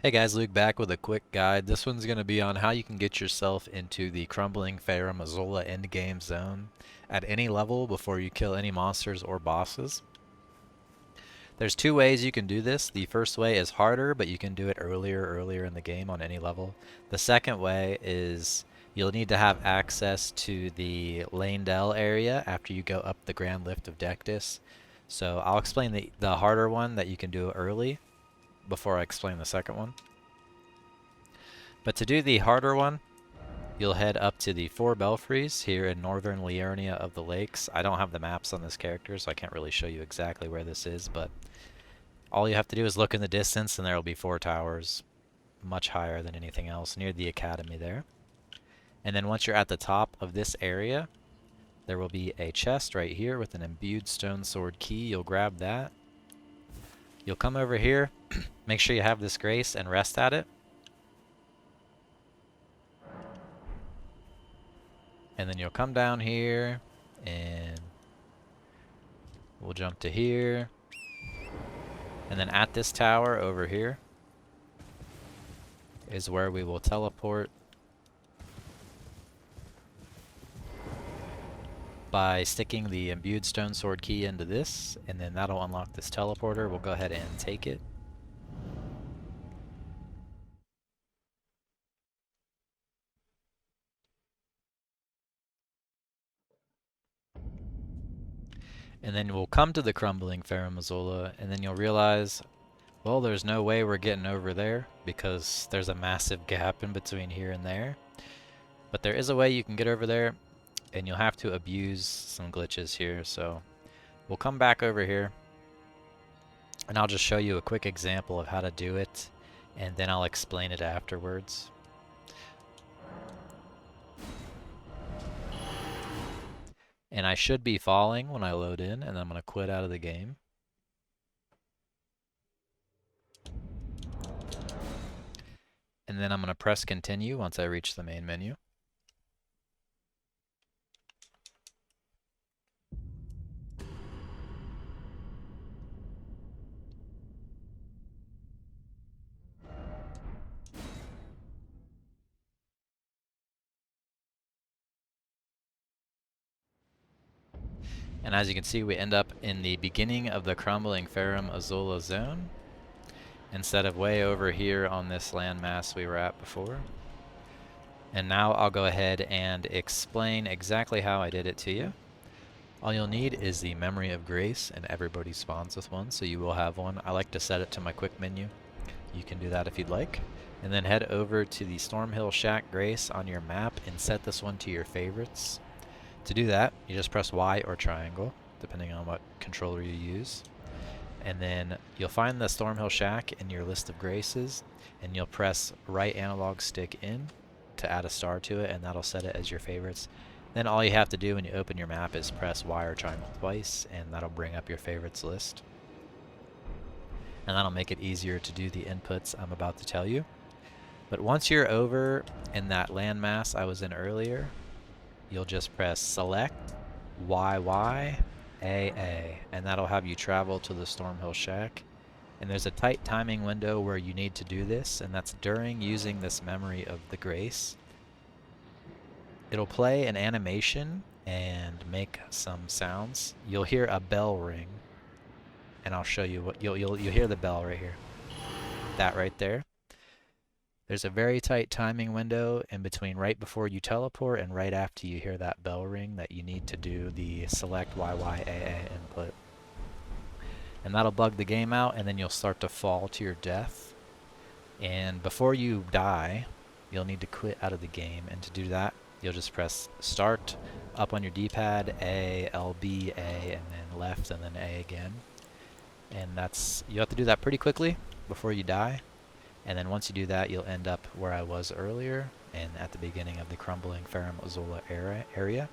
Hey guys, Luke back with a quick guide. This one's going to be on how you can get yourself into the Crumbling Farum Azula endgame zone at any level before you kill any monsters or bosses. There's two ways you can do this. The first way is harder, but you can do it earlier in the game on any level. The second way is you'll need to have access to the Lanedell area after you go up the Grand Lift of Dectus. So I'll explain the harder one that you can do early before I explain the second one. But to do the harder one, you'll head up to the four belfries here in northern Liurnia of the Lakes. I don't have the maps on this character, so I can't really show you exactly where this is, but all you have to do is look in the distance and there will be four towers, much higher than anything else, near the academy there. And then once you're at the top of this area, there will be a chest right here with an imbued stone sword key. You'll grab that. You'll come over here, make sure you have this grace and rest at it. And then you'll come down here and we'll jump to here. And then at this tower over here is where we will teleport by sticking the imbued stone sword key into this, and then that'll unlock this teleporter. We'll go ahead and take it. And then we'll come to the Crumbling Farum Azula, and then you'll realize, well, there's no way we're getting over there because there's a massive gap in between here and there. But there is a way you can get over there, and you'll have to abuse some glitches here. So we'll come back over here, and I'll just show you a quick example of how to do it, and then I'll explain it afterwards. And I should be falling when I load in, and I'm going to quit out of the game. And then I'm going to press continue once I reach the main menu. And as you can see, we end up in the beginning of the Crumbling Farum Azula zone, instead of way over here on this landmass we were at before. And now I'll go ahead and explain exactly how I did it to you. All you'll need is the Memory of Grace, and everybody spawns with one, so you will have one. I like to set it to my quick menu. You can do that if you'd like. And then head over to the Stormhill Shack Grace on your map and set this one to your favorites. To do that, you just press Y or triangle, depending on what controller you use. And then you'll find the Stormhill Shack in your list of graces, and you'll press right analog stick in to add a star to it, and that'll set it as your favorites. Then all you have to do when you open your map is press Y or triangle twice, and that'll bring up your favorites list. And that'll make it easier to do the inputs I'm about to tell you. But once you're over in that landmass I was in earlier, you'll just press select YY AA, and that'll have you travel to the Stormhill Shack. And there's a tight timing window where you need to do this, and that's during using this Memory of the Grace. It'll play an animation and make some sounds. You'll hear a bell ring, and I'll show you what you'll hear the bell right here. That right there. There's a very tight timing window in between right before you teleport and right after you hear that bell ring that you need to do the select YYAA input. And that'll bug the game out, and then you'll start to fall to your death. And before you die, you'll need to quit out of the game, and to do that, you'll just press start up on your D-pad, A, LB, A, and then left, and then A again. And you have to do that pretty quickly before you die. And then once you do that, you'll end up where I was earlier, and at the beginning of the Crumbling Farum Azula area.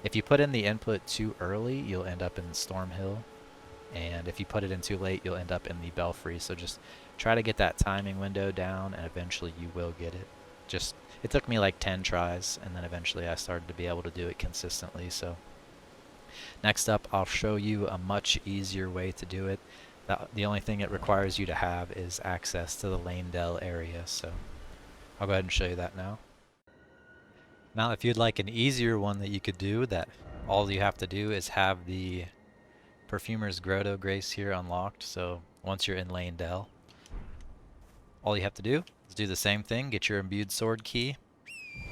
If you put in the input too early, you'll end up in Stormhill. And if you put it in too late, you'll end up in the Belfry. So just try to get that timing window down, and eventually you will get it. It took me like 10 tries, and then eventually I started to be able to do it consistently. So next up, I'll show you a much easier way to do it. The only thing it requires you to have is access to the Lane Dell area, so I'll go ahead and show you that now. Now if you'd like an easier one that you could do, that all you have to do is have the Perfumers Grotto Grace here unlocked, so once you're in Lane Dell, all you have to do is do the same thing, get your imbued sword key,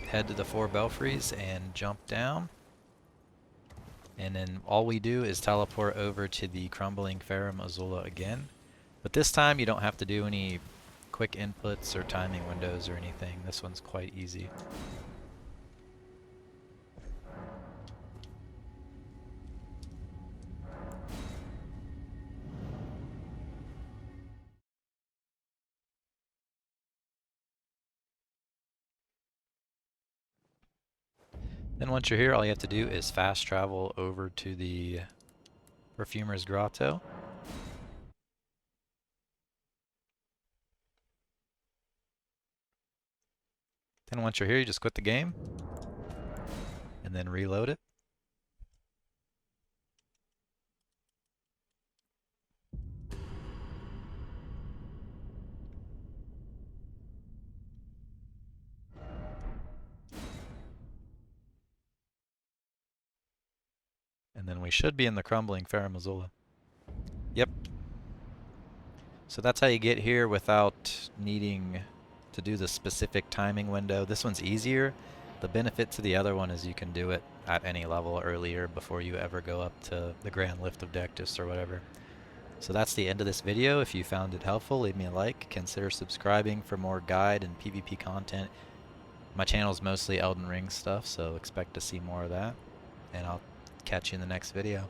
head to the 4 belfries and jump down. And then all we do is teleport over to the Crumbling Farum Azula again. But this time you don't have to do any quick inputs or timing windows or anything. This one's quite easy. Then once you're here, all you have to do is fast travel over to the Perfumers Grotto. Then once you're here, you just quit the game and then reload it. And then we should be in the Crumbling Farum Azula. Yep. So that's how you get here without needing to do the specific timing window. This one's easier. The benefit to the other one is you can do it at any level earlier before you ever go up to the Grand Lift of Dectus or whatever. So that's the end of this video. If you found it helpful, leave me a like. Consider subscribing for more guide and PvP content. My channel is mostly Elden Ring stuff, so expect to see more of that. And I'll catch you in the next video.